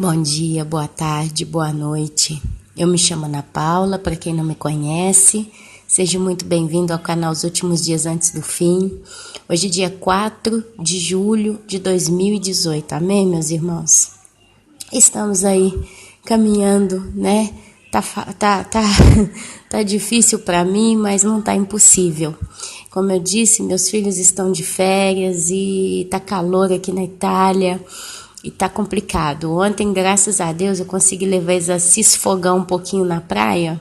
Bom dia, boa tarde, boa noite. Eu me chamo Ana Paula, para quem não me conhece. Seja muito bem-vindo ao canal Os Últimos Dias Antes do Fim. Hoje é dia 4 de julho de 2018. Amém, meus irmãos? Estamos aí caminhando, né? Tá difícil para mim, mas não tá impossível. Como eu disse, meus filhos estão de férias e tá calor aqui na Itália. E tá complicado. Ontem, graças a Deus, eu consegui levar eles a se esfogar um pouquinho na praia.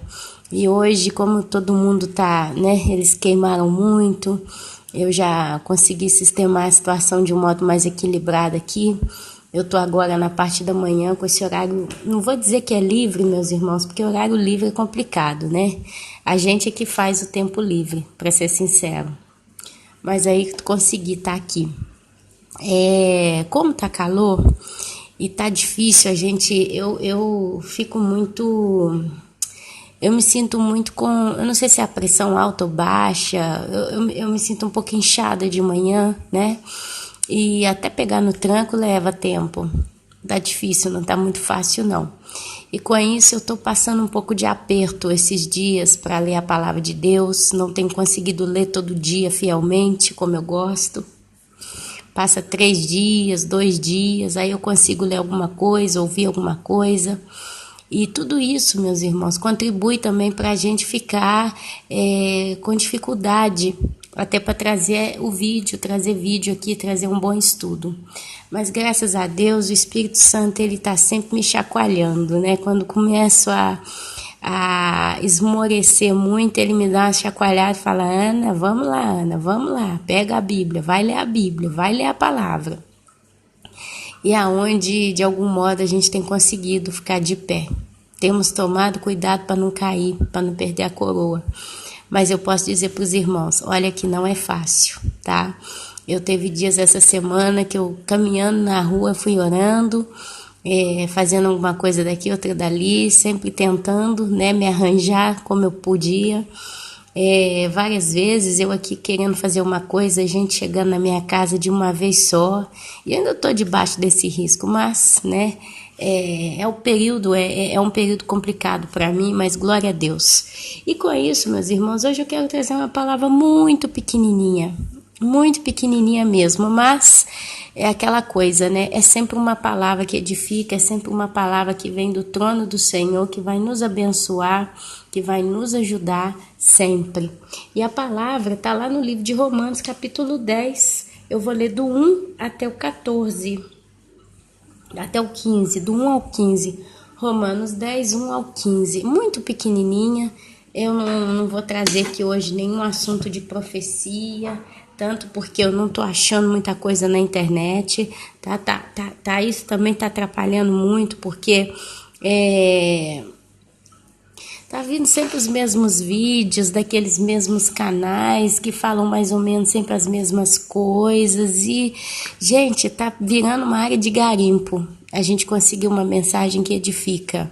E hoje, como todo mundo tá, né? Eles queimaram muito. Eu já consegui sistemar a situação de um modo mais equilibrado aqui. Eu tô agora na parte da manhã com esse horário. Não vou dizer que é livre, meus irmãos, porque horário livre é complicado, né? A gente é que faz o tempo livre, para ser sincero. Mas aí consegui estar aqui. Como tá calor e tá difícil, eu fico muito, eu me sinto muito eu não sei se é a pressão alta ou baixa, eu me sinto um pouco inchada de manhã, né? E até pegar no tranco leva tempo, tá difícil, não tá muito fácil não. E com isso eu tô passando um pouco de aperto esses dias para ler a palavra de Deus, não tenho conseguido ler todo dia fielmente como eu gosto. Passa 3 dias, 2 dias, aí eu consigo ler alguma coisa, ouvir alguma coisa. E tudo isso, meus irmãos, contribui também para a gente ficar com dificuldade, até para trazer vídeo aqui, trazer um bom estudo. Mas graças a Deus, o Espírito Santo ele está sempre me chacoalhando, né? Quando começo a esmorecer muito, ele me dá uma chacoalhada e fala: Ana, vamos lá, pega a Bíblia, vai ler a palavra. E aonde, de algum modo, a gente tem conseguido ficar de pé. Temos tomado cuidado para não cair, para não perder a coroa. Mas eu posso dizer para os irmãos, olha que não é fácil, tá? Eu teve dias essa semana que eu, caminhando na rua, fui orando, fazendo alguma coisa daqui, outra dali, sempre tentando, né, me arranjar como eu podia. Várias vezes eu aqui querendo fazer uma coisa, a gente chegando na minha casa de uma vez só, e eu ainda estou debaixo desse risco, mas, né, é um período complicado para mim, mas glória a Deus. E com isso, meus irmãos, hoje eu quero trazer uma palavra muito pequenininha mesmo, mas é aquela coisa, né? É sempre uma palavra que edifica, é sempre uma palavra que vem do trono do Senhor, que vai nos abençoar, que vai nos ajudar sempre. E a palavra está lá no livro de Romanos, capítulo 10. Eu vou ler do 1 até o 14, até o 15, do 1 ao 15. Romanos 10, 1 ao 15. Muito pequenininha. Eu não vou trazer aqui hoje nenhum assunto de profecia, tanto porque eu não tô achando muita coisa na internet, isso também tá atrapalhando muito, porque tá vindo sempre os mesmos vídeos, daqueles mesmos canais, que falam mais ou menos sempre as mesmas coisas, e, gente, tá virando uma área de garimpo, a gente conseguiu uma mensagem que edifica.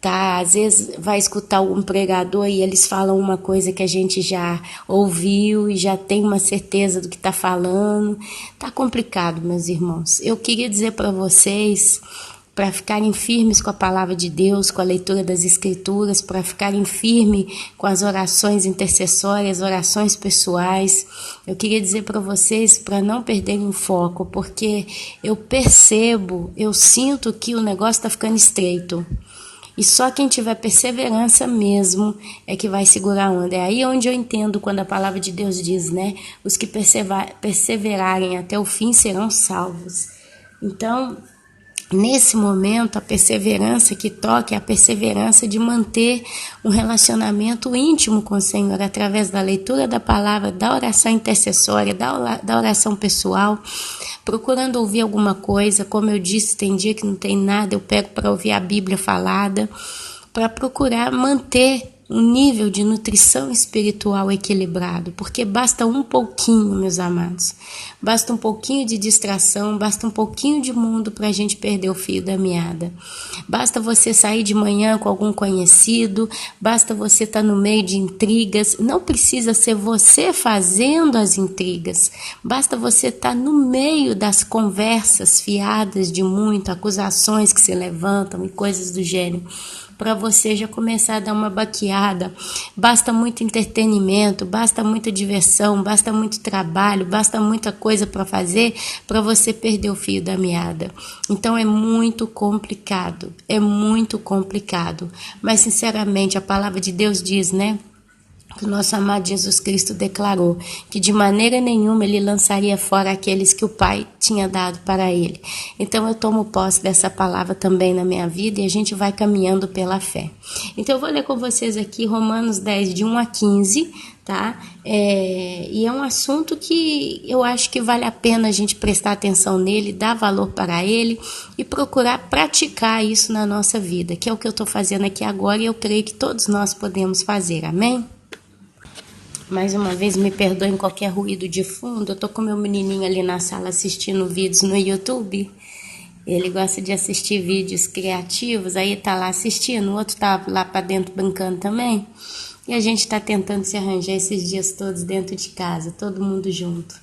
Tá, às vezes vai escutar um pregador e eles falam uma coisa que a gente já ouviu e já tem uma certeza do que tá falando. Tá complicado, meus irmãos. Eu queria dizer para vocês, para ficarem firmes com a palavra de Deus, com a leitura das Escrituras, para ficarem firmes com as orações intercessórias, orações pessoais. Eu queria dizer para vocês para não perderem o foco, porque eu sinto que o negócio tá ficando estreito. E só quem tiver perseverança mesmo é que vai segurar a onda. É aí onde eu entendo quando a palavra de Deus diz, né? Os que perseverarem até o fim serão salvos. Então, nesse momento, a perseverança que toca é a perseverança de manter um relacionamento íntimo com o Senhor através da leitura da palavra, da oração intercessória, da oração pessoal, procurando ouvir alguma coisa. Como eu disse, tem dia que não tem nada, eu pego para ouvir a Bíblia falada, para procurar manter um nível de nutrição espiritual equilibrado, porque basta um pouquinho, meus amados, basta um pouquinho de distração, basta um pouquinho de mundo para a gente perder o fio da meada. Basta você sair de manhã com algum conhecido, basta você estar no meio de intrigas, não precisa ser você fazendo as intrigas, basta você estar no meio das conversas fiadas de muito, acusações que se levantam e coisas do gênero, para você já começar a dar uma baqueada. Basta muito entretenimento, basta muita diversão, basta muito trabalho, basta muita coisa para fazer para você perder o fio da meada. Então é muito complicado, mas sinceramente a palavra de Deus diz, né? Que o nosso amado Jesus Cristo declarou que de maneira nenhuma ele lançaria fora aqueles que o Pai tinha dado para ele. Então eu tomo posse dessa palavra também na minha vida e a gente vai caminhando pela fé. Então eu vou ler com vocês aqui Romanos 10, de 1 a 15, tá? E é um assunto que eu acho que vale a pena a gente prestar atenção nele, dar valor para ele e procurar praticar isso na nossa vida, que é o que eu estou fazendo aqui agora e eu creio que todos nós podemos fazer, amém? Mais uma vez, me perdoem qualquer ruído de fundo. Eu tô com meu menininho ali na sala assistindo vídeos no YouTube. Ele gosta de assistir vídeos criativos, aí tá lá assistindo. O outro tá lá pra dentro brincando também. E a gente tá tentando se arranjar esses dias todos dentro de casa, todo mundo junto,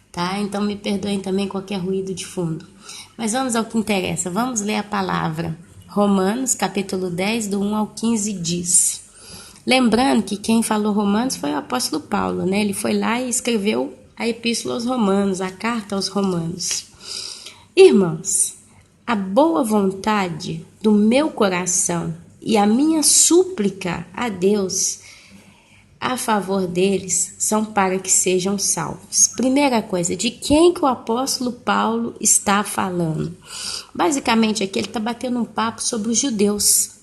tá? Então me perdoem também qualquer ruído de fundo. Mas vamos ao que interessa. Vamos ler a palavra. Romanos, capítulo 10, do 1 ao 15 diz... Lembrando que quem falou Romanos foi o apóstolo Paulo, né? Ele foi lá e escreveu a epístola aos Romanos, a carta aos Romanos. Irmãos, a boa vontade do meu coração e a minha súplica a Deus a favor deles são para que sejam salvos. Primeira coisa, de quem que o apóstolo Paulo está falando? Basicamente aqui ele está batendo um papo sobre os judeus.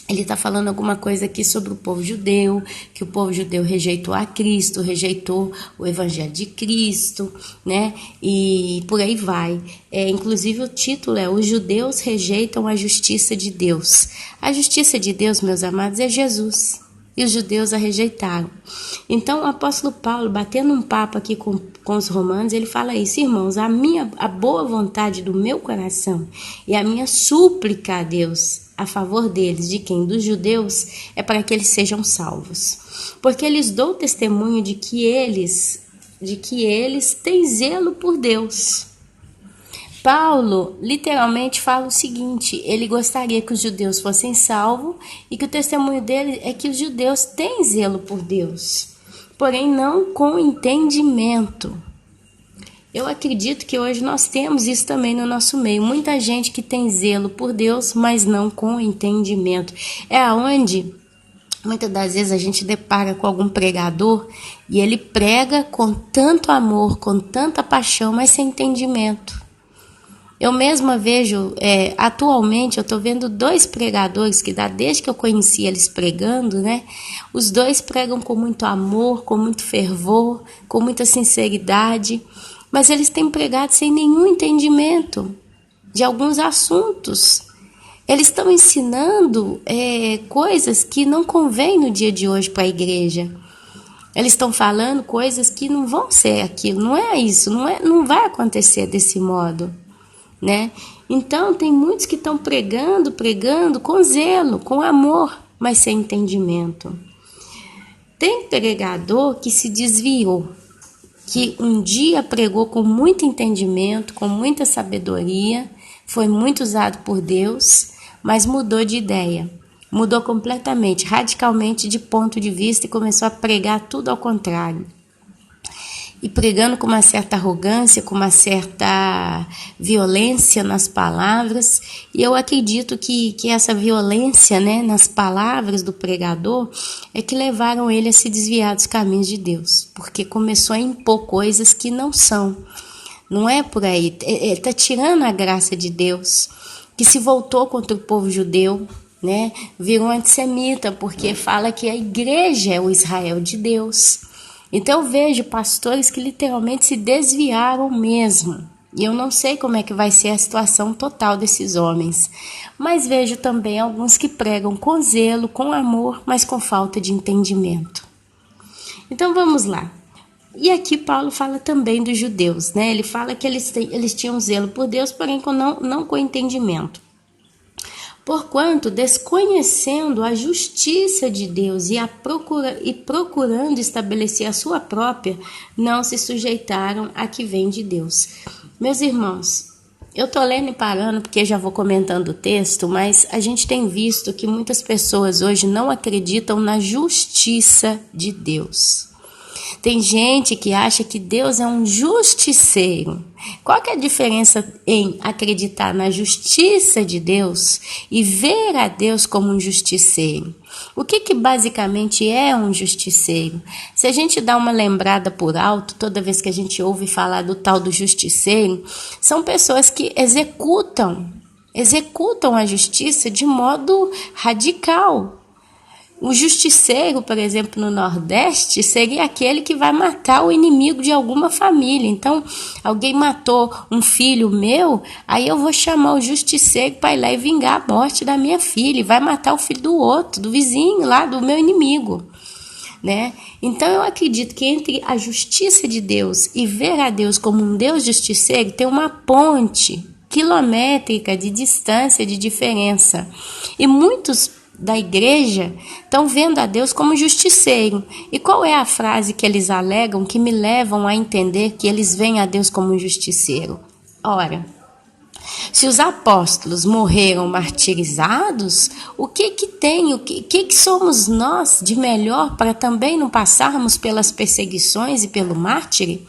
Ele está falando alguma coisa aqui sobre o povo judeu, que o povo judeu rejeitou a Cristo, rejeitou o evangelho de Cristo, né? E por aí vai. Inclusive o título é Os Judeus Rejeitam a Justiça de Deus. A justiça de Deus, meus amados, é Jesus. E os judeus a rejeitaram. Então o apóstolo Paulo, batendo um papo aqui com os romanos, ele fala isso: irmãos, a boa vontade do meu coração e a minha súplica a Deus a favor deles, de quem? Dos judeus, é para que eles sejam salvos. Porque eles dão testemunho de que eles têm zelo por Deus. Paulo literalmente fala o seguinte: ele gostaria que os judeus fossem salvos e que o testemunho dele é que os judeus têm zelo por Deus, porém não com entendimento. Eu acredito que hoje nós temos isso também no nosso meio. Muita gente que tem zelo por Deus, mas não com entendimento. É aonde muitas das vezes a gente depara com algum pregador e ele prega com tanto amor, com tanta paixão, mas sem entendimento. Eu mesma vejo, atualmente eu estou vendo 2 pregadores que desde que eu conheci eles pregando, né? Os 2 pregam com muito amor, com muito fervor, com muita sinceridade, mas eles têm pregado sem nenhum entendimento de alguns assuntos. Eles estão ensinando coisas que não convêm no dia de hoje para a igreja. Eles estão falando coisas que não vão ser aquilo, não é isso, não vai acontecer desse modo, né? Então tem muitos que estão pregando com zelo, com amor, mas sem entendimento. Tem pregador que se desviou, que um dia pregou com muito entendimento, com muita sabedoria, foi muito usado por Deus, mas mudou de ideia, mudou completamente, radicalmente de ponto de vista e começou a pregar tudo ao contrário. E pregando com uma certa arrogância, com uma certa violência nas palavras. E eu acredito que essa violência, né, nas palavras do pregador é que levaram ele a se desviar dos caminhos de Deus. Porque começou a impor coisas que não são. Não é por aí. Ele está tirando a graça de Deus, que se voltou contra o povo judeu, né? Virou antissemita, porque fala que a igreja é o Israel de Deus. Então eu vejo pastores que literalmente se desviaram mesmo E eu não sei como é que vai ser a situação total desses homens. Mas vejo também alguns que pregam com zelo, com amor, mas com falta de entendimento. Então vamos lá. E aqui Paulo fala também dos judeus, né? Ele fala que eles tinham zelo por Deus, porém não com entendimento. Porquanto, desconhecendo a justiça de Deus e procurando estabelecer a sua própria, não se sujeitaram a que vem de Deus. Meus irmãos, eu estou lendo e parando porque já vou comentando o texto, mas a gente tem visto que muitas pessoas hoje não acreditam na justiça de Deus. Tem gente que acha que Deus é um justiceiro. Qual que é a diferença em acreditar na justiça de Deus e ver a Deus como um justiceiro? O que basicamente é um justiceiro? Se a gente dá uma lembrada por alto, toda vez que a gente ouve falar do tal do justiceiro, são pessoas que executam a justiça de modo radical. O justiceiro, por exemplo, no Nordeste, seria aquele que vai matar o inimigo de alguma família. Então, alguém matou um filho meu, aí eu vou chamar o justiceiro para ir lá e vingar a morte da minha filha. E vai matar o filho do outro, do vizinho lá, do meu inimigo, né? Então, eu acredito que entre a justiça de Deus e ver a Deus como um Deus justiceiro, tem uma ponte quilométrica de distância, de diferença. E muitos da igreja estão vendo a Deus como justiceiro. E qual é a frase que eles alegam que me levam a entender que eles veem a Deus como justiceiro? Ora, se os apóstolos morreram martirizados, o que tem, o que somos nós de melhor para também não passarmos pelas perseguições e pelo martírio?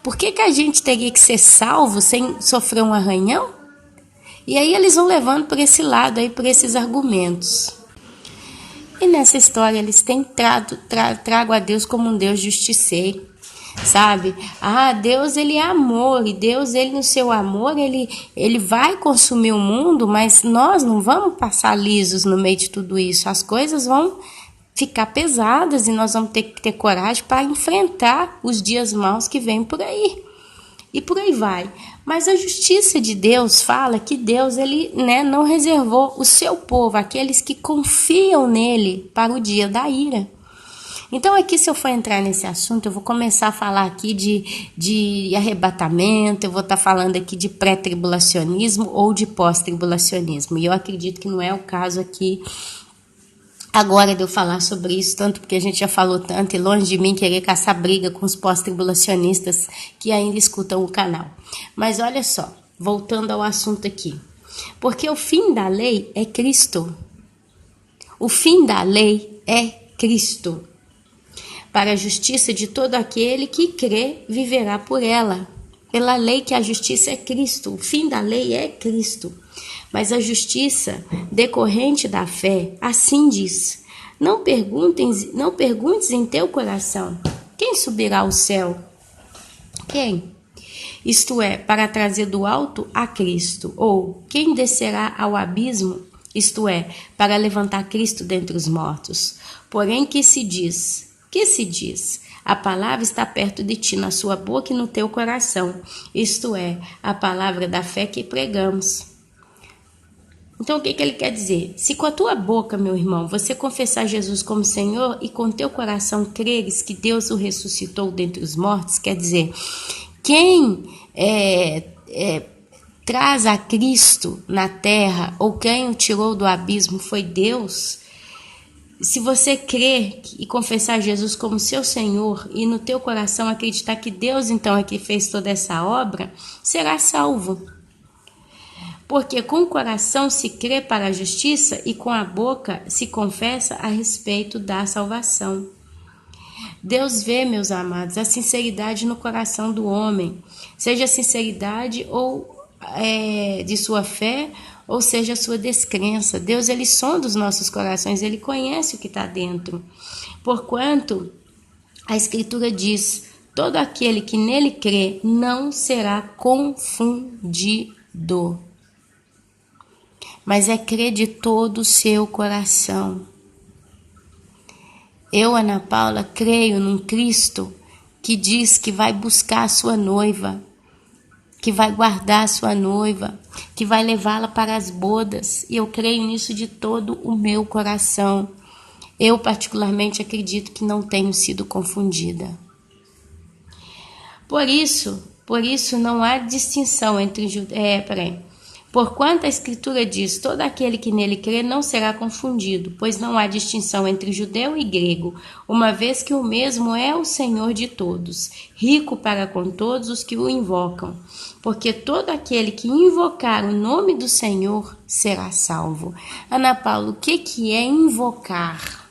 Por que a gente teria que ser salvo sem sofrer um arranhão? E aí eles vão levando por esse lado, aí, por esses argumentos. E nessa história eles têm trago a Deus como um Deus justiceiro, sabe? Deus ele é amor, e Deus ele no seu amor, ele vai consumir o mundo, mas nós não vamos passar lisos no meio de tudo isso. As coisas vão ficar pesadas e nós vamos ter que ter coragem para enfrentar os dias maus que vêm por aí. E por aí vai. Mas a justiça de Deus fala que Deus ele, não reservou o seu povo, aqueles que confiam nele, para o dia da ira. Então aqui, se eu for entrar nesse assunto, eu vou começar a falar aqui de arrebatamento, eu vou estar falando aqui de pré-tribulacionismo ou de pós-tribulacionismo. E eu acredito que não é o caso aqui agora de eu falar sobre isso, tanto porque a gente já falou tanto, e longe de mim querer caçar briga com os pós-tribulacionistas que ainda escutam o canal. Mas olha só, voltando ao assunto aqui. Porque o fim da lei é Cristo. O fim da lei é Cristo. Para a justiça de todo aquele que crê, viverá por ela. Pela lei que a justiça é Cristo. O fim da lei é Cristo. Mas a justiça decorrente da fé, assim diz: não perguntes em teu coração, quem subirá ao céu? Quem? Isto é, para trazer do alto a Cristo. Ou, quem descerá ao abismo? Isto é, para levantar Cristo dentre os mortos. Porém, que se diz? A palavra está perto de ti, na sua boca e no teu coração. Isto é, a palavra da fé que pregamos. Então, o que ele quer dizer? Se com a tua boca, meu irmão, você confessar Jesus como Senhor e com teu coração creres que Deus o ressuscitou dentre os mortos, quer dizer, quem traz a Cristo na terra ou quem o tirou do abismo foi Deus. Se você crer e confessar Jesus como seu Senhor e no teu coração acreditar que Deus então é que fez toda essa obra, será salvo. Porque com o coração se crê para a justiça e com a boca se confessa a respeito da salvação. Deus vê, meus amados, a sinceridade no coração do homem, seja a sinceridade ou de sua fé, ou seja a sua descrença. Deus, ele sonda os nossos corações, ele conhece o que está dentro. Porquanto a Escritura diz: todo aquele que nele crê não será confundido. Mas é crer de todo o seu coração. Eu, Ana Paula, creio num Cristo que diz que vai buscar a sua noiva que vai guardar a sua noiva, que vai levá-la para as bodas. E eu creio nisso de todo o meu coração. Eu particularmente acredito que não tenho sido confundida. Por isso não há distinção entre Porquanto a Escritura diz, todo aquele que nele crê não será confundido, pois não há distinção entre judeu e grego, uma vez que o mesmo é o Senhor de todos, rico para com todos os que o invocam. Porque todo aquele que invocar o nome do Senhor será salvo. Ana Paula, o que é invocar?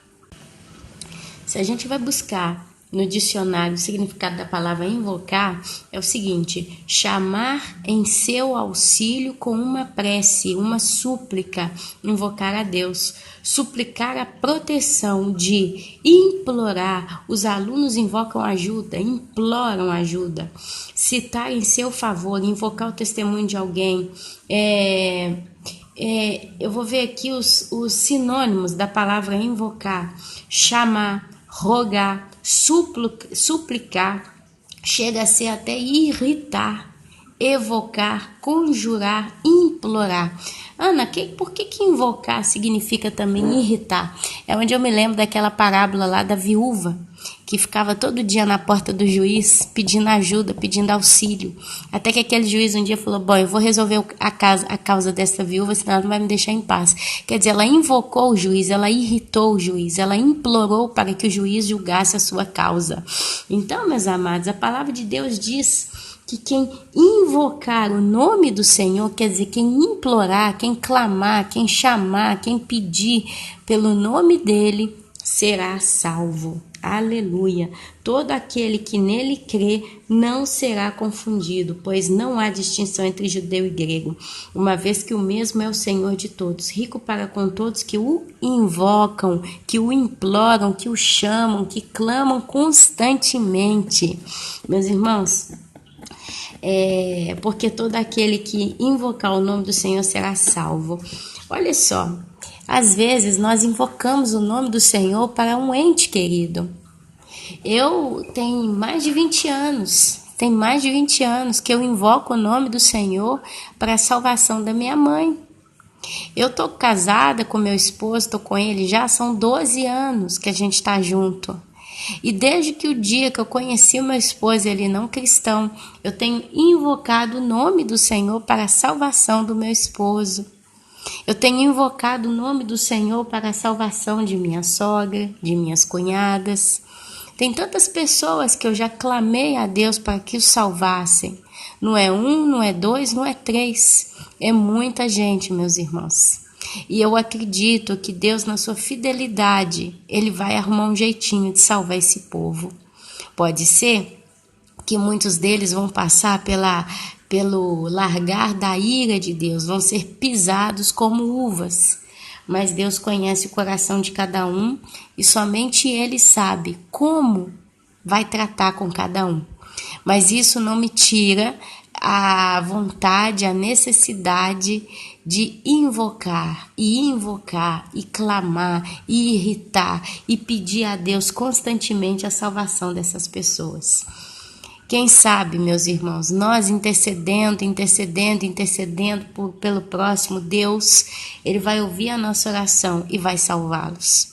Se a gente vai buscar no dicionário o significado da palavra invocar, é o seguinte: chamar em seu auxílio com uma prece, uma súplica, invocar a Deus, suplicar a proteção, de implorar. Os alunos invocam ajuda, imploram ajuda, citar em seu favor, invocar o testemunho de alguém. Eu vou ver aqui os sinônimos da palavra invocar: chamar, rogar, suplicar, chega a ser até irritar, evocar, conjurar, implorar. Ana, por que invocar significa também irritar? É onde eu me lembro daquela parábola lá da viúva, que ficava todo dia na porta do juiz pedindo ajuda, pedindo auxílio. Até que aquele juiz um dia falou: bom, eu vou resolver a causa dessa viúva, senão ela não vai me deixar em paz. Quer dizer, ela invocou o juiz, ela irritou o juiz, ela implorou para que o juiz julgasse a sua causa. Então, meus amados, a palavra de Deus diz que quem invocar o nome do Senhor, quer dizer, quem implorar, quem clamar, quem chamar, quem pedir pelo nome dele, será salvo. Aleluia! Todo aquele que nele crê não será confundido, pois não há distinção entre judeu e grego, uma vez que o mesmo é o Senhor de todos, rico para com todos que o invocam, que o imploram, que o chamam, que clamam constantemente. Meus irmãos, porque todo aquele que invocar o nome do Senhor será salvo. Olha só, às vezes nós invocamos o nome do Senhor para um ente querido. Eu tenho mais de 20 anos que eu invoco o nome do Senhor para a salvação da minha mãe. Eu estou casada com meu esposo, estou com ele já, são 12 anos que a gente está junto. E desde que o dia que eu conheci o meu esposo, ele não cristão, eu tenho invocado o nome do Senhor para a salvação do meu esposo. Eu tenho invocado o nome do Senhor para a salvação de minha sogra, de minhas cunhadas. Tem tantas pessoas que eu já clamei a Deus para que os salvassem. Não é um, não é dois, não é três. É muita gente, meus irmãos. E eu acredito que Deus, na sua fidelidade, Ele vai arrumar um jeitinho de salvar esse povo. Pode ser que muitos deles vão passar pelo largar da ira de Deus, vão ser pisados como uvas. Mas Deus conhece o coração de cada um e somente Ele sabe como vai tratar com cada um. Mas isso não me tira a vontade, a necessidade de invocar e clamar e irritar e pedir a Deus constantemente a salvação dessas pessoas. Quem sabe, meus irmãos, nós intercedendo pelo próximo, Deus, Ele vai ouvir a nossa oração e vai salvá-los.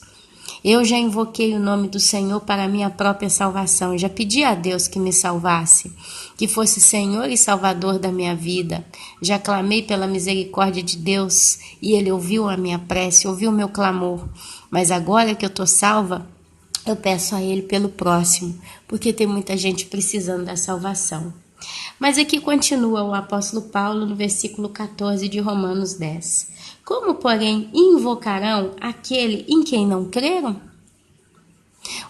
Eu já invoquei o nome do Senhor para a minha própria salvação. Eu já pedi a Deus que me salvasse, que fosse Senhor e Salvador da minha vida. Já clamei pela misericórdia de Deus e Ele ouviu a minha prece, ouviu o meu clamor. Mas agora que eu estou salva, eu peço a Ele pelo próximo, porque tem muita gente precisando da salvação. Mas aqui continua o apóstolo Paulo no versículo 14 de Romanos 10. Como, porém, invocarão aquele em quem não creram?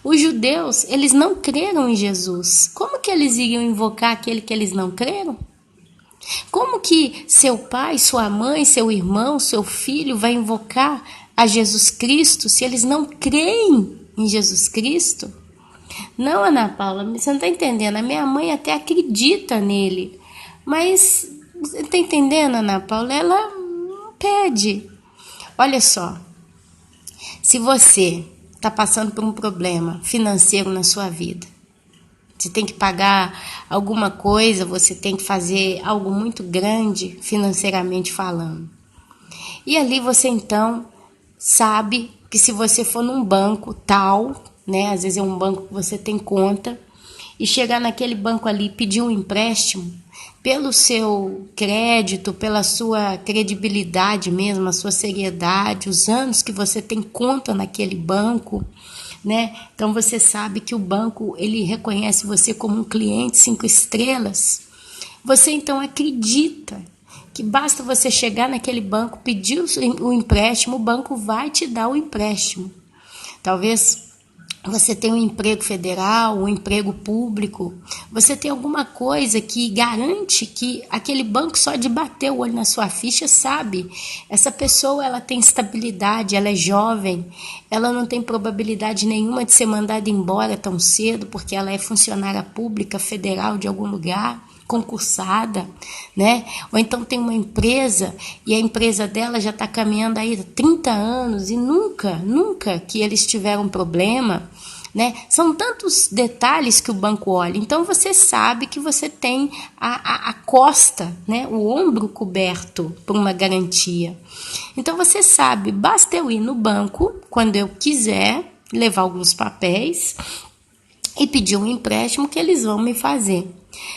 Os judeus, eles não creram em Jesus. Como que eles iriam invocar aquele que eles não creram? Como que seu pai, sua mãe, seu irmão, seu filho vai invocar a Jesus Cristo se eles não creem em Jesus Cristo? Não, Ana Paula, você não está entendendo. A minha mãe até acredita nele. Mas, você está entendendo, Ana Paula? Ela pede. Olha só. Se você está passando por um problema financeiro na sua vida, você tem que pagar alguma coisa, você tem que fazer algo muito grande financeiramente falando. E ali você então sabe que se você for num banco tal, né, às vezes é um banco que você tem conta, e chegar naquele banco ali e pedir um empréstimo, pelo seu crédito, pela sua credibilidade mesmo, a sua seriedade, os anos que você tem conta naquele banco, né? Então você sabe que o banco ele reconhece você como um cliente 5 estrelas. Você então acredita que basta você chegar naquele banco, pedir o empréstimo, o banco vai te dar o empréstimo. Talvez você tenha um emprego federal, um emprego público, você tem alguma coisa que garante que aquele banco só de bater o olho na sua ficha sabe, essa pessoa ela tem estabilidade, ela é jovem, ela não tem probabilidade nenhuma de ser mandada embora tão cedo porque ela é funcionária pública federal de algum lugar, concursada, né? Ou então tem uma empresa e a empresa dela já está caminhando aí há 30 anos e nunca que eles tiveram um problema, né? São tantos detalhes que o banco olha. Então você sabe que você tem a costa, né? O ombro coberto por uma garantia. Então você sabe, basta eu ir no banco quando eu quiser, levar alguns papéis e pedir um empréstimo que eles vão me fazer.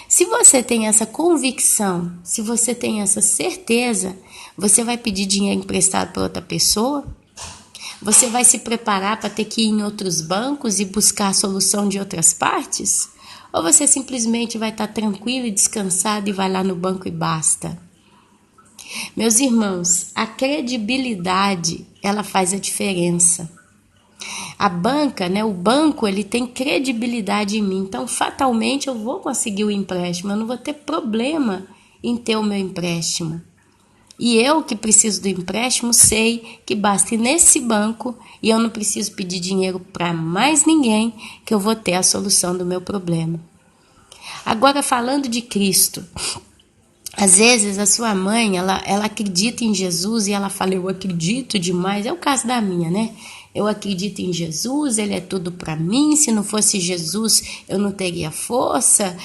Se você tem essa convicção, se você tem essa certeza, você vai pedir dinheiro emprestado para outra pessoa? Você vai se preparar para ter que ir em outros bancos e buscar a solução de outras partes? Ou você simplesmente vai estar tranquilo e descansado e vai lá no banco e basta? Meus irmãos, a credibilidade, ela faz a diferença. A banca, né, o banco, ele tem credibilidade em mim, então fatalmente eu vou conseguir o empréstimo, eu não vou ter problema em ter o meu empréstimo. E eu que preciso do empréstimo sei que basta ir nesse banco e eu não preciso pedir dinheiro para mais ninguém que eu vou ter a solução do meu problema. Agora falando de Cristo, às vezes a sua mãe, ela acredita em Jesus e ela fala, eu acredito demais, é o caso da minha, né? Eu acredito em Jesus, ele é tudo para mim, se não fosse Jesus eu não teria força,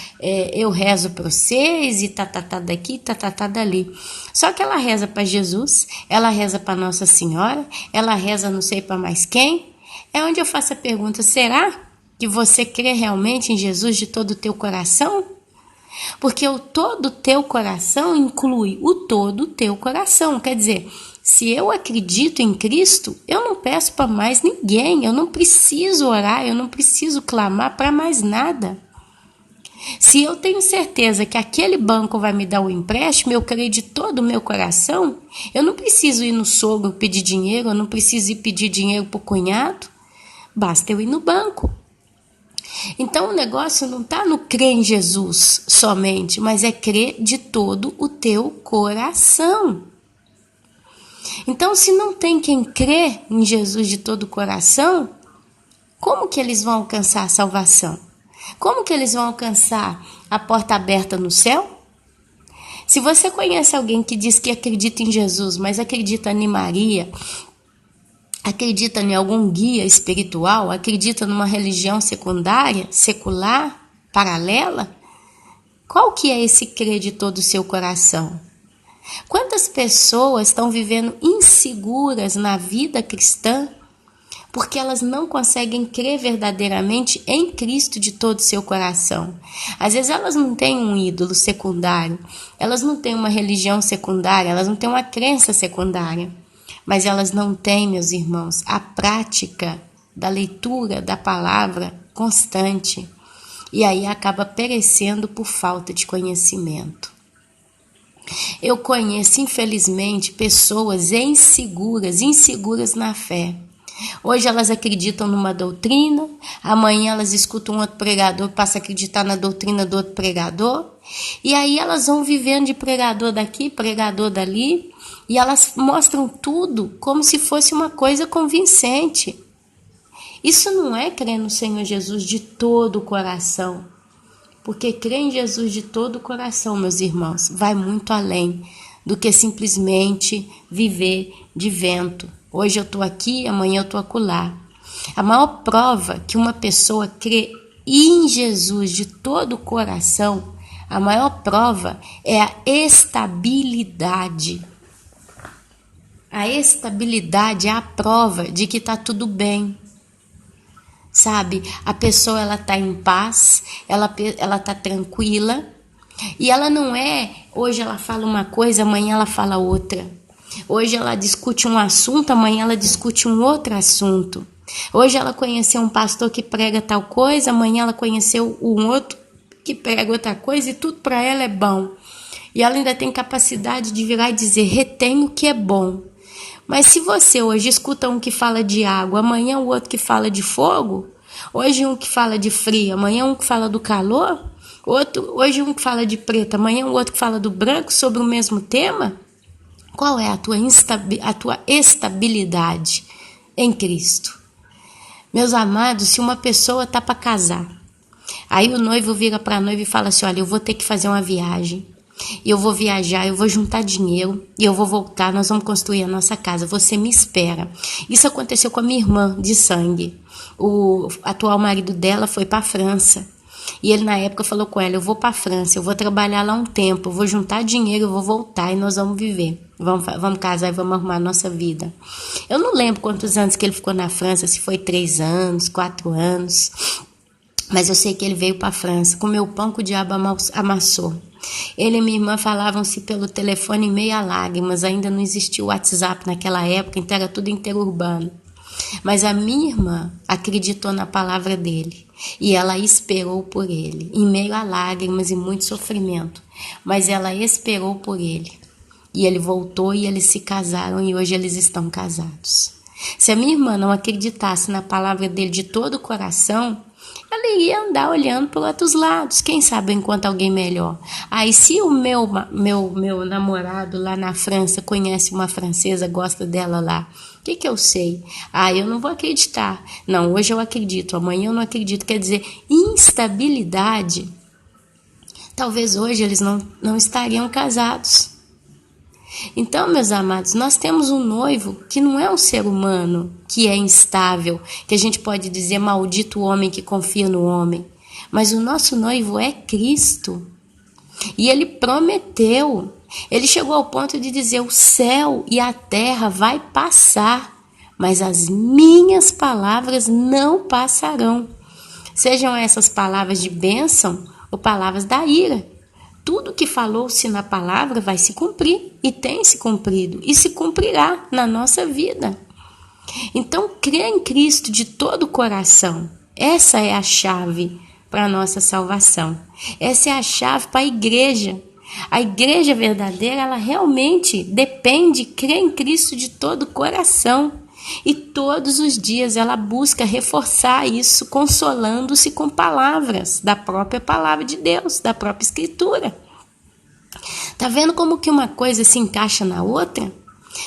eu rezo para vocês e tá daqui, tá dali. Só que ela reza para Jesus, ela reza para Nossa Senhora, ela reza não sei para mais quem. É onde eu faço a pergunta, será que você crê realmente em Jesus de todo o teu coração? Porque o todo o teu coração inclui o todo o teu coração, quer dizer, se eu acredito em Cristo, eu não peço para mais ninguém, eu não preciso orar, eu não preciso clamar para mais nada. Se eu tenho certeza que aquele banco vai me dar um empréstimo, eu creio de todo o meu coração, eu não preciso ir no sogro pedir dinheiro, eu não preciso ir pedir dinheiro para o cunhado, basta eu ir no banco. Então o negócio não está no crer em Jesus somente, mas é crer de todo o teu coração. Então, se não tem quem crê em Jesus de todo o coração, como que eles vão alcançar a salvação? Como que eles vão alcançar a porta aberta no céu? Se você conhece alguém que diz que acredita em Jesus, mas acredita em Maria, acredita em algum guia espiritual, acredita numa religião secundária, secular, paralela, qual que é esse crer de todo o seu coração? Quantas pessoas estão vivendo inseguras na vida cristã porque elas não conseguem crer verdadeiramente em Cristo de todo o seu coração? Às vezes elas não têm um ídolo secundário, elas não têm uma religião secundária, elas não têm uma crença secundária, mas elas não têm, meus irmãos, a prática da leitura da palavra constante, e aí acaba perecendo por falta de conhecimento. Eu conheço, infelizmente, pessoas inseguras na fé. Hoje elas acreditam numa doutrina, amanhã elas escutam um outro pregador, passam a acreditar na doutrina do outro pregador, e aí elas vão vivendo de pregador daqui, pregador dali, e elas mostram tudo como se fosse uma coisa convincente. Isso não é crer no Senhor Jesus de todo o coração. Porque crer em Jesus de todo o coração, meus irmãos, vai muito além do que simplesmente viver de vento. Hoje eu estou aqui, amanhã eu estou acolá. A maior prova que uma pessoa crê em Jesus de todo o coração, a maior prova é a estabilidade. A estabilidade é a prova de que está tudo bem. Sabe, a pessoa ela tá em paz, ela tá tranquila, e ela não é, hoje ela fala uma coisa, amanhã ela fala outra. Hoje ela discute um assunto, amanhã ela discute um outro assunto. Hoje ela conheceu um pastor que prega tal coisa, amanhã ela conheceu um outro que prega outra coisa, e tudo para ela é bom. E ela ainda tem capacidade de virar e dizer, retém o que é bom. Mas se você hoje escuta um que fala de água, amanhã o outro que fala de fogo, hoje um que fala de frio, amanhã um que fala do calor, hoje um que fala de preto, amanhã o outro que fala do branco, sobre o mesmo tema, qual é a tua estabilidade em Cristo? Meus amados, se uma pessoa está para casar, aí o noivo vira para a noiva e fala assim, olha, eu vou ter que fazer uma viagem, eu vou viajar, eu vou juntar dinheiro e eu vou voltar, nós vamos construir a nossa casa, você me espera. Isso aconteceu com a minha irmã de sangue. O atual marido dela foi para a França e ele na época falou com ela, eu vou para a França, eu vou trabalhar lá um tempo, eu vou juntar dinheiro, eu vou voltar e nós vamos viver, vamos casar e vamos arrumar a nossa vida. Eu não lembro quantos anos que ele ficou na França, se foi 3 anos, 4 anos, mas eu sei que ele veio para a França, comeu o pão que o diabo amassou. Ele e minha irmã falavam-se pelo telefone meia lágrimas, ainda não existia o WhatsApp naquela época, então era tudo interurbano. Mas a minha irmã acreditou na palavra dele e ela esperou por ele, em meio a lágrimas e muito sofrimento, mas ela esperou por ele. E ele voltou e eles se casaram e hoje eles estão casados. Se a minha irmã não acreditasse na palavra dele de todo o coração, ela iria andar olhando para outros lados, quem sabe eu encontro alguém melhor. Aí se o meu namorado lá na França conhece uma francesa, gosta dela lá, o que eu sei? Eu não vou acreditar. Não, hoje eu acredito, amanhã eu não acredito. Quer dizer, instabilidade. Talvez hoje eles não estariam casados. Então, meus amados, nós temos um noivo que não é um ser humano, que é instável, que a gente pode dizer maldito o homem que confia no homem. Mas o nosso noivo é Cristo. E ele prometeu, ele chegou ao ponto de dizer, o céu e a terra vai passar, mas as minhas palavras não passarão. Sejam essas palavras de bênção ou palavras da ira. Tudo que falou-se na palavra vai se cumprir e tem se cumprido e se cumprirá na nossa vida. Então, crê em Cristo de todo o coração. Essa é a chave para a nossa salvação. Essa é a chave para a igreja. A igreja verdadeira, ela realmente depende, crê em Cristo de todo o coração. E todos os dias ela busca reforçar isso, consolando-se com palavras da própria palavra de Deus, da própria Escritura. Tá vendo como que uma coisa se encaixa na outra?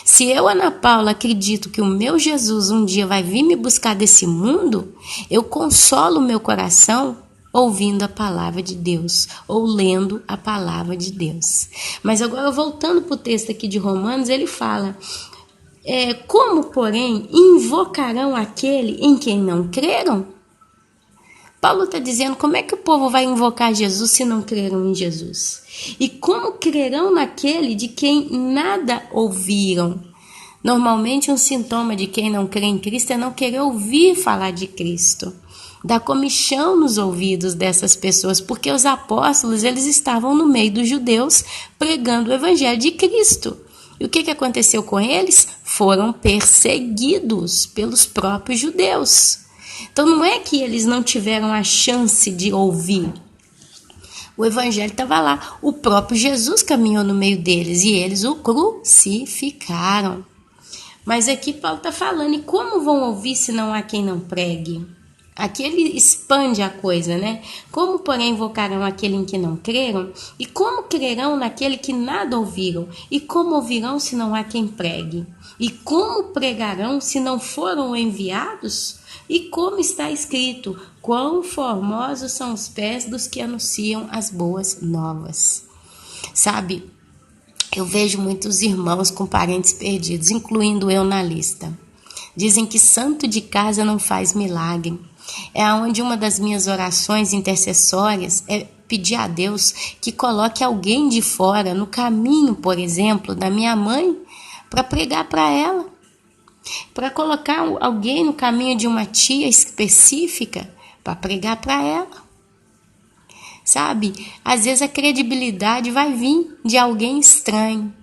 Se eu, Ana Paula, acredito que o meu Jesus um dia vai vir me buscar desse mundo, eu consolo o meu coração ouvindo a palavra de Deus, ou lendo a palavra de Deus. Mas agora, voltando para o texto aqui de Romanos, ele fala... como, porém, invocarão aquele em quem não creram? Paulo está dizendo, como é que o povo vai invocar Jesus se não creram em Jesus? E como crerão naquele de quem nada ouviram? Normalmente, um sintoma de quem não crê em Cristo é não querer ouvir falar de Cristo. Dá comichão nos ouvidos dessas pessoas, porque os apóstolos eles estavam no meio dos judeus pregando o evangelho de Cristo. E o que aconteceu com eles? Foram perseguidos pelos próprios judeus. Então não é que eles não tiveram a chance de ouvir. O evangelho estava lá. O próprio Jesus caminhou no meio deles e eles o crucificaram. Mas aqui Paulo está falando, e como vão ouvir se não há quem não pregue? Aqui ele expande a coisa, né? Como, porém, invocarão aquele em que não creram? E como crerão naquele que nada ouviram? E como ouvirão se não há quem pregue? E como pregarão se não foram enviados? E como está escrito, quão formosos são os pés dos que anunciam as boas novas. Sabe, eu vejo muitos irmãos com parentes perdidos, incluindo eu na lista. Dizem que santo de casa não faz milagre. É onde uma das minhas orações intercessórias é pedir a Deus que coloque alguém de fora no caminho, por exemplo, da minha mãe, para pregar para ela. Para colocar alguém no caminho de uma tia específica para pregar para ela. Sabe? Às vezes a credibilidade vai vir de alguém estranho.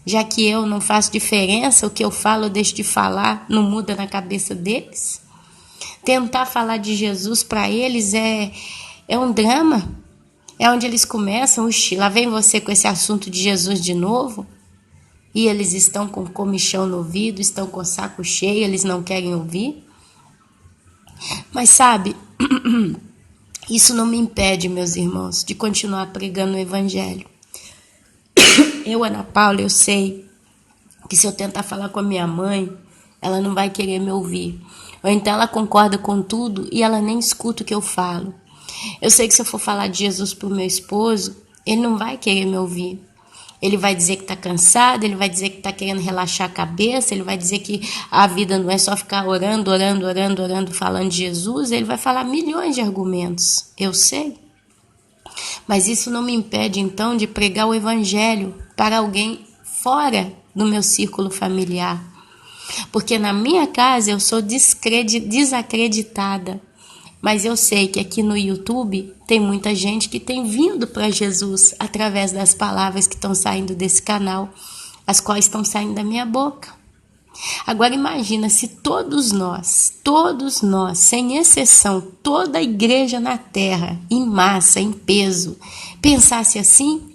Já que eu não faço diferença, o que eu falo, eu deixo de falar, não muda na cabeça deles. Tentar falar de Jesus para eles é um drama. É onde eles começam, lá vem você com esse assunto de Jesus de novo. E eles estão com comichão no ouvido, estão com o saco cheio, eles não querem ouvir. Mas sabe, isso não me impede, meus irmãos, de continuar pregando o evangelho. Eu, Ana Paula, eu sei que se eu tentar falar com a minha mãe, ela não vai querer me ouvir. Ou então ela concorda com tudo e ela nem escuta o que eu falo. Eu sei que se eu for falar de Jesus pro meu esposo, ele não vai querer me ouvir. Ele vai dizer que está cansado, ele vai dizer que está querendo relaxar a cabeça, ele vai dizer que a vida não é só ficar orando, falando de Jesus, ele vai falar milhões de argumentos, eu sei. Mas isso não me impede, então, de pregar o evangelho para alguém fora do meu círculo familiar. Porque na minha casa eu sou desacreditada. Mas eu sei que aqui no YouTube tem muita gente que tem vindo para Jesus através das palavras que estão saindo desse canal, as quais estão saindo da minha boca. Agora imagina se todos nós, sem exceção, toda a igreja na terra, em massa, em peso, pensasse assim.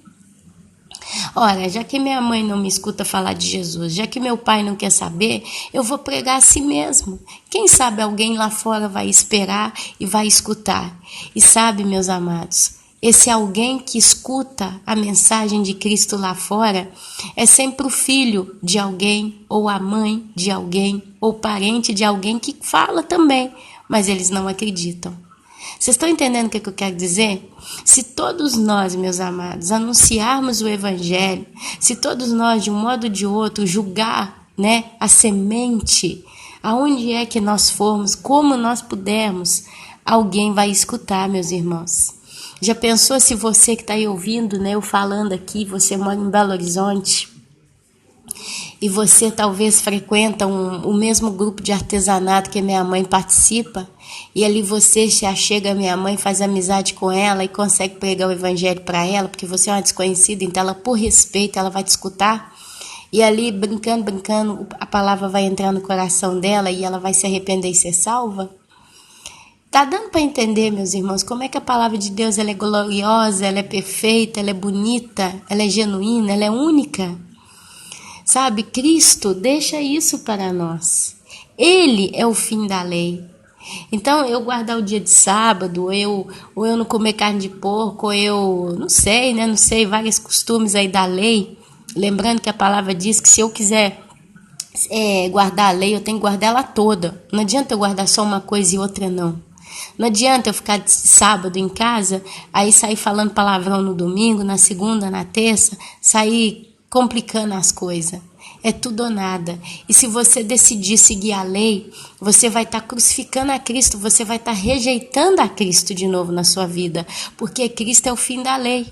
Ora, já que minha mãe não me escuta falar de Jesus, já que meu pai não quer saber, eu vou pregar a si mesmo. Quem sabe alguém lá fora vai esperar e vai escutar. E sabe, meus amados, esse alguém que escuta a mensagem de Cristo lá fora é sempre o filho de alguém, ou a mãe de alguém, ou parente de alguém que fala também, mas eles não acreditam. Vocês estão entendendo o que eu quero dizer? Se todos nós, meus amados, anunciarmos o evangelho, se todos nós, de um modo ou de outro, julgar, a semente, aonde é que nós formos, como nós pudermos, alguém vai escutar, meus irmãos. Já pensou se você que está aí ouvindo, eu falando aqui, você mora em Belo Horizonte, e você talvez frequenta o mesmo grupo de artesanato que minha mãe participa, e ali você se achega a minha mãe, faz amizade com ela e consegue pregar o evangelho para ela, porque você é uma desconhecida, então ela, por respeito, ela vai te escutar, e ali, brincando, a palavra vai entrar no coração dela e ela vai se arrepender e ser salva. Tá dando para entender, meus irmãos, como é que a palavra de Deus ela é gloriosa, ela é perfeita, ela é bonita, ela é genuína, ela é única? Sabe, Cristo deixa isso para nós. Ele é o fim da lei. Então, eu guardar o dia de sábado, ou eu não comer carne de porco, ou eu não sei, vários costumes aí da lei. Lembrando que a palavra diz que se eu quiser guardar a lei, eu tenho que guardar ela toda. Não adianta eu guardar só uma coisa e outra não. Não adianta eu ficar de sábado em casa, aí sair falando palavrão no domingo, na segunda, na terça, sair complicando as coisas. É tudo ou nada. E se você decidir seguir a lei, você vai estar crucificando a Cristo, você vai estar rejeitando a Cristo de novo na sua vida, porque Cristo é o fim da lei.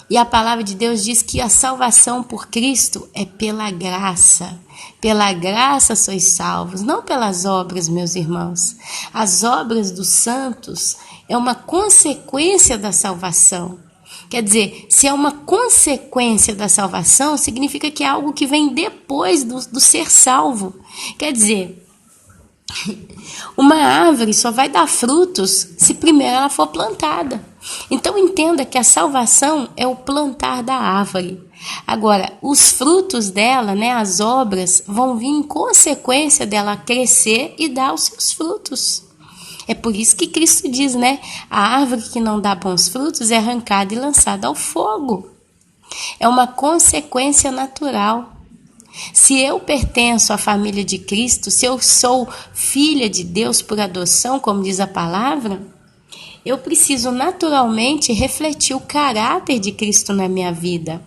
E a palavra de Deus diz que a salvação por Cristo é pela graça. Pela graça sois salvos, não pelas obras, meus irmãos. As obras dos santos é uma consequência da salvação. Quer dizer, se é uma consequência da salvação, significa que é algo que vem depois do ser salvo. Quer dizer, uma árvore só vai dar frutos se primeiro ela for plantada. Então entenda que a salvação é o plantar da árvore. Agora, os frutos dela, as obras, vão vir em consequência dela crescer e dar os seus frutos. É por isso que Cristo diz, a árvore que não dá bons frutos é arrancada e lançada ao fogo. É uma consequência natural. Se eu pertenço à família de Cristo, se eu sou filha de Deus por adoção, como diz a palavra, eu preciso naturalmente refletir o caráter de Cristo na minha vida.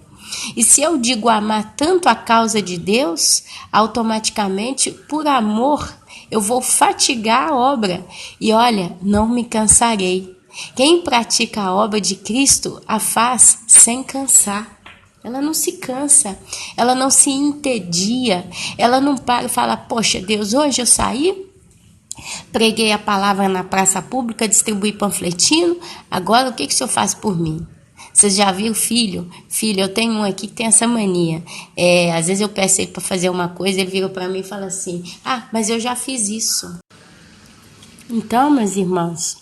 E se eu digo amar tanto a causa de Deus, automaticamente, por amor eu vou fatigar a obra. E olha, não me cansarei. Quem pratica a obra de Cristo a faz sem cansar. Ela não se cansa, ela não se entedia, ela não para e fala, poxa Deus, hoje eu saí, preguei a palavra na praça pública, distribuí panfletinho, agora o que o senhor faz por mim? Vocês já viram filho? Filho, eu tenho um aqui que tem essa mania. Às vezes eu peço ele para fazer uma coisa, ele vira para mim e fala assim, mas eu já fiz isso. Então, meus irmãos,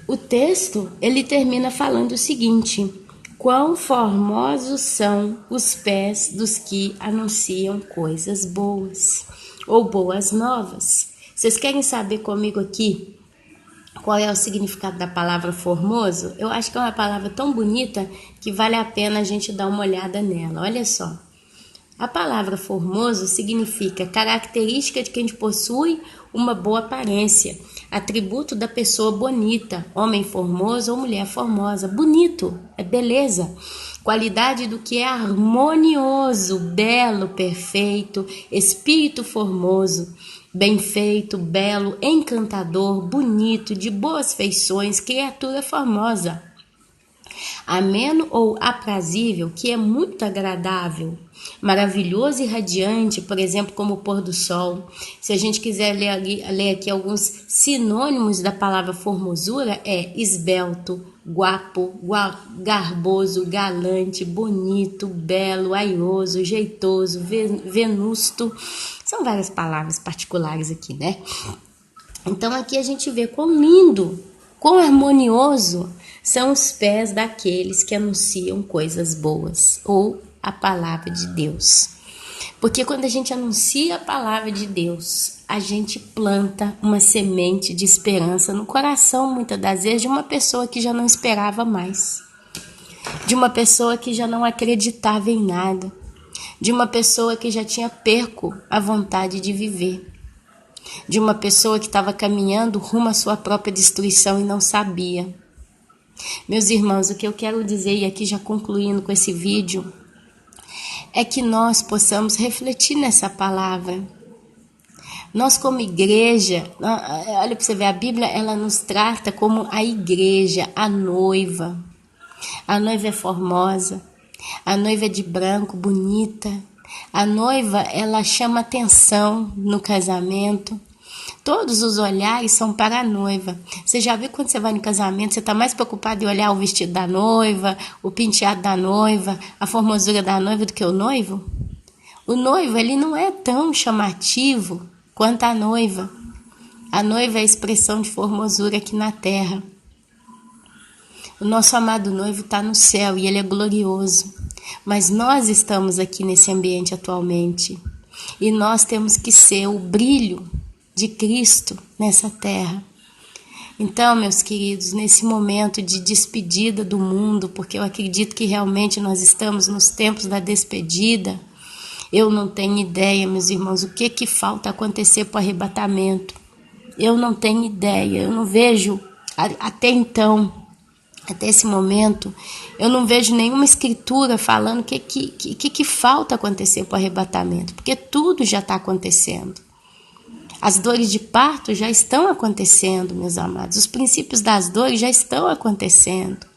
o texto, ele termina falando o seguinte: quão formosos são os pés dos que anunciam coisas boas, ou boas novas. Vocês querem saber comigo aqui qual é o significado da palavra formoso? Eu acho que é uma palavra tão bonita que vale a pena a gente dar uma olhada nela. Olha só. A palavra formoso significa característica de quem possui uma boa aparência, atributo da pessoa bonita, homem formoso ou mulher formosa. Bonito é beleza. Qualidade do que é harmonioso, belo, perfeito, espírito formoso, bem feito, belo, encantador, bonito, de boas feições, criatura formosa. Ameno ou aprazível, que é muito agradável, maravilhoso e radiante, por exemplo, como o pôr do sol. Se a gente quiser ler aqui alguns sinônimos da palavra formosura, é esbelto, guapo, garboso, galante, bonito, belo, aioso, jeitoso, venusto. São várias palavras particulares aqui, né? Então aqui a gente vê quão lindo, quão harmonioso são os pés daqueles que anunciam coisas boas, ou a palavra de Deus. Porque quando a gente anuncia a palavra de Deus, a gente planta uma semente de esperança no coração, muitas das vezes, de uma pessoa que já não esperava mais, de uma pessoa que já não acreditava em nada, de uma pessoa que já tinha perco a vontade de viver, de uma pessoa que estava caminhando rumo à sua própria destruição e não sabia. Meus irmãos, o que eu quero dizer, e aqui já concluindo com esse vídeo, é que nós possamos refletir nessa palavra. Nós como igreja, olha para você ver, a Bíblia ela nos trata como a igreja, a noiva. A noiva é formosa, a noiva é de branco, bonita. A noiva, ela chama atenção no casamento. Todos os olhares são para a noiva. Você já viu quando você vai no casamento, você está mais preocupado em olhar o vestido da noiva, o penteado da noiva, a formosura da noiva do que o noivo? O noivo, ele não é tão chamativo quanto a noiva. A noiva é a expressão de formosura aqui na terra. O nosso amado noivo está no céu e ele é glorioso. Mas nós estamos aqui nesse ambiente atualmente. E nós temos que ser o brilho de Cristo nessa terra. Então, meus queridos, nesse momento de despedida do mundo, porque eu acredito que realmente nós estamos nos tempos da despedida, eu não tenho ideia, meus irmãos, o que falta acontecer para o arrebatamento. Eu não tenho ideia, eu não vejo, até então, até esse momento, eu não vejo nenhuma escritura falando o que falta acontecer para o arrebatamento, porque tudo já está acontecendo. As dores de parto já estão acontecendo, meus amados. Os princípios das dores já estão acontecendo.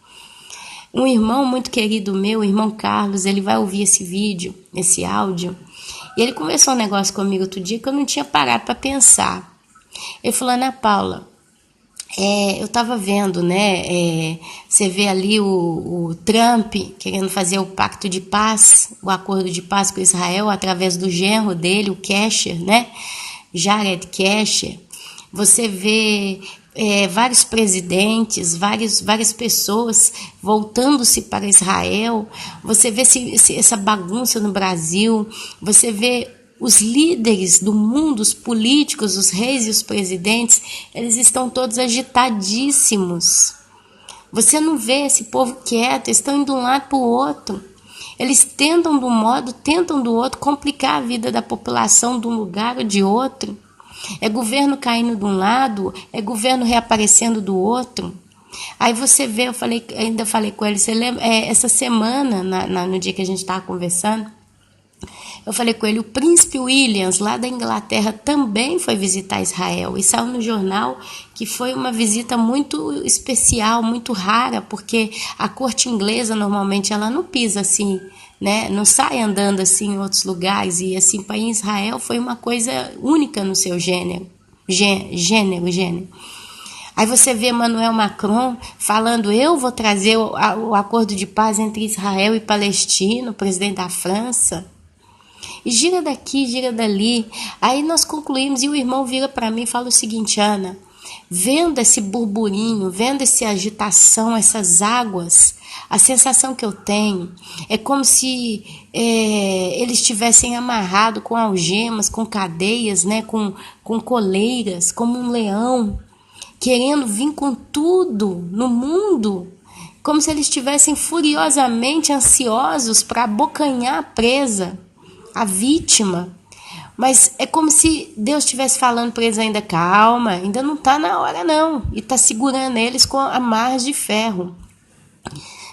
Um irmão muito querido meu, o irmão Carlos, ele vai ouvir esse vídeo, esse áudio, e ele conversou um negócio comigo outro dia que eu não tinha parado para pensar. Ele falou, Ana Paula, eu estava vendo, né, você vê ali o Trump querendo fazer o pacto de paz, o acordo de paz com Israel através do genro dele, o Kesher, né, Jared Kesher. Você vê vários presidentes, várias pessoas voltando-se para Israel. Você vê essa bagunça no Brasil. Você vê os líderes do mundo, os políticos, os reis e os presidentes, eles estão todos agitadíssimos. Você não vê esse povo quieto, eles estão indo de um lado para o outro. Eles tentam de um modo, tentam do outro, complicar a vida da população de um lugar ou de outro. É governo caindo de um lado, é governo reaparecendo do outro. Aí você vê, ainda falei com ele, você lembra, essa semana, no dia que a gente estava conversando, Eu falei com ele, o príncipe Williams, lá da Inglaterra, também foi visitar Israel. E saiu no jornal que foi uma visita muito especial, muito rara, porque a corte inglesa, normalmente, ela não pisa assim, né? Não sai andando assim em outros lugares. E assim, para Israel foi uma coisa única no seu gênero. Gênero. Aí você vê Emmanuel Macron falando, eu vou trazer o acordo de paz entre Israel e Palestina, o presidente da França. E gira daqui, gira dali. Aí nós concluímos e o irmão vira para mim e fala o seguinte, Ana, vendo esse burburinho, vendo essa agitação, essas águas, a sensação que eu tenho é como se eles estivessem amarrados com algemas, com cadeias, né, com coleiras, como um leão, querendo vir com tudo no mundo, como se eles estivessem furiosamente ansiosos para abocanhar a presa, a vítima. Mas é como se Deus estivesse falando para eles ainda, calma, ainda não está na hora não, e está segurando eles com amarras de ferro.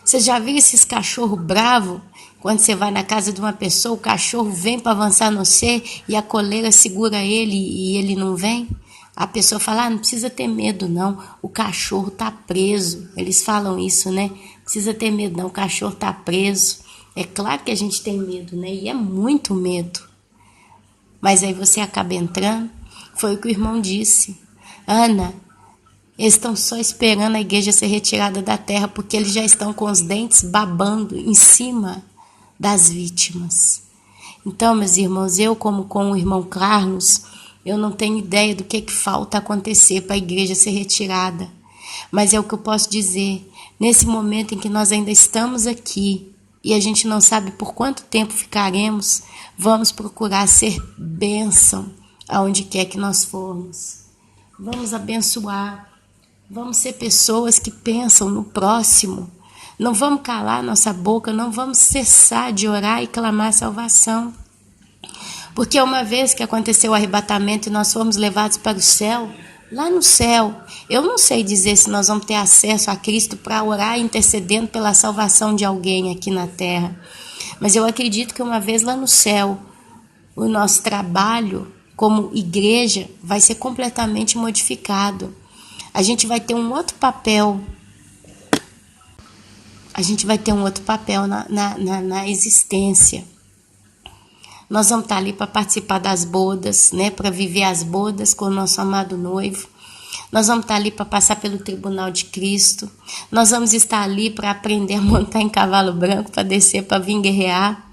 Você já viu esses cachorros bravos? Quando você vai na casa de uma pessoa, o cachorro vem para avançar no você e a coleira segura ele e ele não vem? A pessoa fala, não precisa ter medo não, o cachorro está preso. Eles falam isso, né? Não precisa ter medo não, o cachorro está preso. É claro que a gente tem medo, né? E é muito medo. Mas aí você acaba entrando. Foi o que o irmão disse. Ana, eles estão só esperando a igreja ser retirada da terra porque eles já estão com os dentes babando em cima das vítimas. Então, meus irmãos, eu como com o irmão Carlos, eu não tenho ideia do que falta acontecer para a igreja ser retirada. Mas é o que eu posso dizer. Nesse momento em que nós ainda estamos aqui, e a gente não sabe por quanto tempo ficaremos, vamos procurar ser bênção aonde quer que nós formos. Vamos abençoar, vamos ser pessoas que pensam no próximo. Não vamos calar nossa boca, não vamos cessar de orar e clamar salvação. Porque uma vez que aconteceu o arrebatamento e nós fomos levados para o céu, lá no céu, eu não sei dizer se nós vamos ter acesso a Cristo para orar intercedendo pela salvação de alguém aqui na terra. Mas eu acredito que uma vez lá no céu, o nosso trabalho como igreja vai ser completamente modificado. A gente vai ter um outro papel. A gente vai ter um outro papel na existência. Nós vamos estar ali para participar das bodas, né, para viver as bodas com o nosso amado noivo. Nós vamos estar ali para passar pelo tribunal de Cristo. Nós vamos estar ali para aprender a montar em cavalo branco, para descer, para vir guerrear.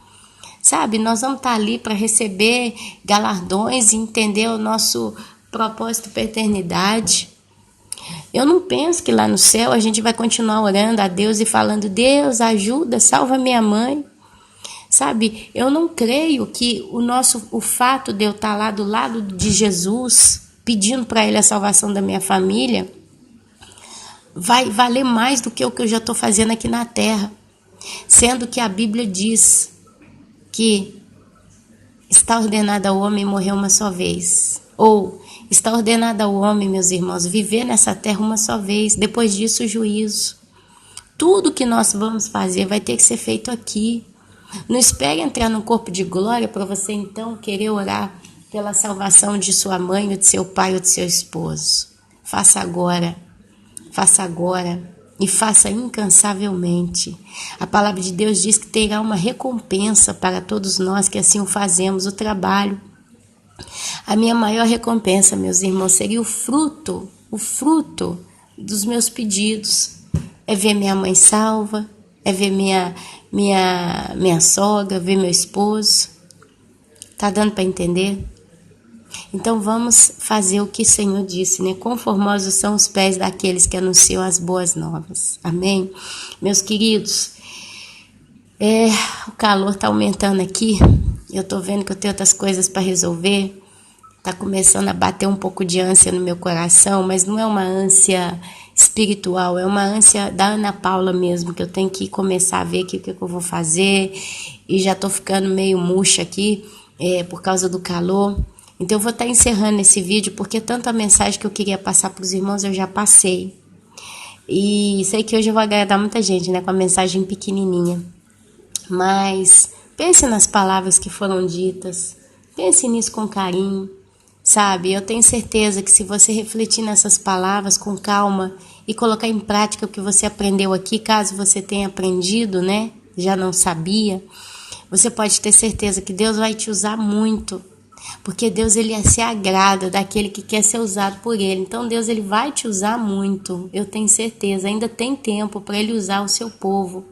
Sabe, nós vamos estar ali para receber galardões e entender o nosso propósito para a eternidade. Eu não penso que lá no céu a gente vai continuar orando a Deus e falando, Deus, ajuda, salva minha mãe. Sabe, eu não creio que o fato de eu estar lá do lado de Jesus, pedindo para Ele a salvação da minha família, vai valer mais do que o que eu já estou fazendo aqui na terra. Sendo que a Bíblia diz que está ordenado ao homem morrer uma só vez. Ou está ordenado ao homem, meus irmãos, viver nessa terra uma só vez. Depois disso, o juízo. Tudo que nós vamos fazer vai ter que ser feito aqui. Não espere entrar no corpo de glória para você então querer orar pela salvação de sua mãe, ou de seu pai, ou de seu esposo. Faça agora e faça incansavelmente. A palavra de Deus diz que terá uma recompensa para todos nós que assim o fazemos, o trabalho. A minha maior recompensa, meus irmãos, seria o fruto dos meus pedidos. É ver minha mãe salva, é ver minha sogra, ver meu esposo. Tá dando para entender? Então vamos fazer o que o Senhor disse, né? Conformosos são os pés daqueles que anunciam as boas novas. Amém? Meus queridos, o calor tá aumentando aqui. Eu tô vendo que eu tenho outras coisas para resolver. Tá começando a bater um pouco de ânsia no meu coração, mas não é uma ânsia espiritual, é uma ânsia da Ana Paula mesmo, que eu tenho que começar a ver aqui o que eu vou fazer, e já tô ficando meio murcha aqui, por causa do calor. Então eu vou estar encerrando esse vídeo, porque tanta mensagem que eu queria passar para os irmãos, eu já passei. E sei que hoje eu vou agradar muita gente, né, com a mensagem pequenininha. Mas Pense nas palavras que foram ditas. Pense nisso com carinho. Sabe, eu tenho certeza que se você refletir nessas palavras com calma e colocar em prática o que você aprendeu aqui, caso você tenha aprendido, né? Já não sabia, você pode ter certeza que Deus vai te usar muito. Porque Deus, ele se agrada daquele que quer ser usado por ele. Então Deus, ele vai te usar muito. Eu tenho certeza, ainda tem tempo para ele usar o seu povo.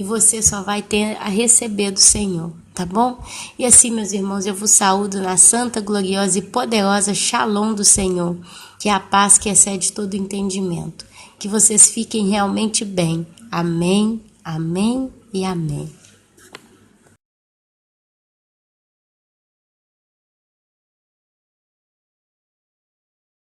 E você só vai ter a receber do Senhor, tá bom? E assim, meus irmãos, eu vos saúdo na santa, gloriosa e poderosa Shalom do Senhor, que é a paz que excede todo entendimento. Que vocês fiquem realmente bem. Amém, amém e amém.